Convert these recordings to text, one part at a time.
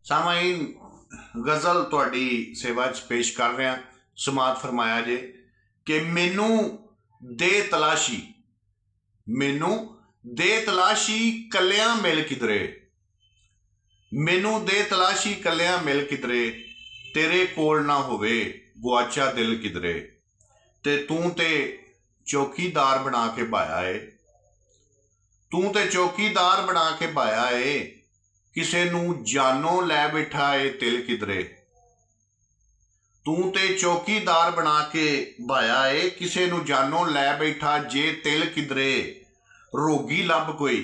सामाईन गज़ल तुहाडी सेवा च पेश कर रहा। समात फरमाया जे कि मैनू दे तलाशी कलियां मिल किधरे, मैनू दे तलाशी कलियां मिल किधरे, तेरे कोल ना होवे गुआचा दिल किधरे। ते तू ते चौकीदार बना के भाया है, तू ते चौकीदार बना के भाया है, किसे नू जानो लै बैठा है तिल किधरे। तू ते चौकीदार बना के भाया है, किसे नू जानो लै बैठा जे तिल किधरे। रोगी लभ कोई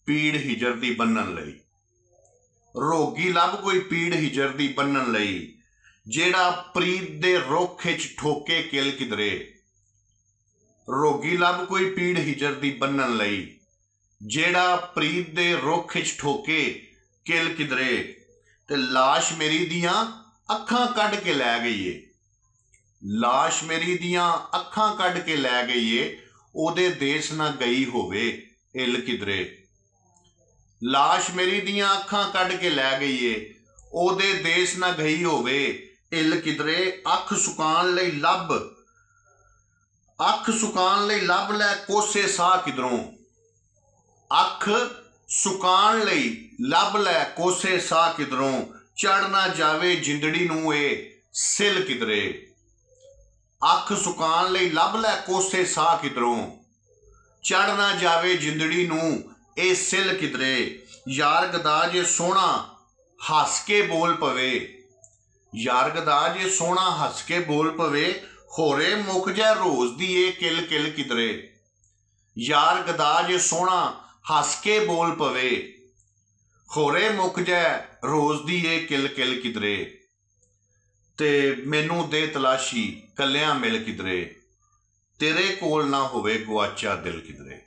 पीड़ हिजर दी बन्नन लई, रोगी लभ कोई पीड़ हिजर दी बन्नन लई, जेड़ा प्रीत दे रुख विच ठोके किल किधरे। रोगी लभ कोई पीड़ हिजर दी बन्नन लई, जेड़ा प्रीत दे रुख विच ठोके किल किधरे। ते लाश मेरी दियां अखां कढ के लै गई है, लाश मेरी दियां अखां कढ के लै गई है, ओदे देस ना गई होवे इल किधरे। लाश मेरी दियां अखां कढ के लै गई है, ओदे देस ना गई होवे इल किधरे। अख सुकान लई लभ, अख सुकान लई लभ लै कोसे साह किधरों, अख सुकान लई लभ लै कोसे साह किधरों। चढ़ ना जावे जिंदड़ी नू ए सिल किधरे, अख सुकान लई लभ लै कोसे साह किधरों, चढ़ ना जावे जिंदड़ी नू ए सिल किधरे। यार गदा जे सोहना हस के बोल पवे, यार गदा जे सोहना हस के बोल पवे, होरे मुक जै रोज दी ए किल किल किधरे। यार गदा जे सोहना हस के बोल पवे, होरे मुक जै रोज दी ए किल किल किधरे। ते मैनू दे तलाशी कलियां मिल किधरे, तेरे कोल ना होवे गुआचा दिल किधरे।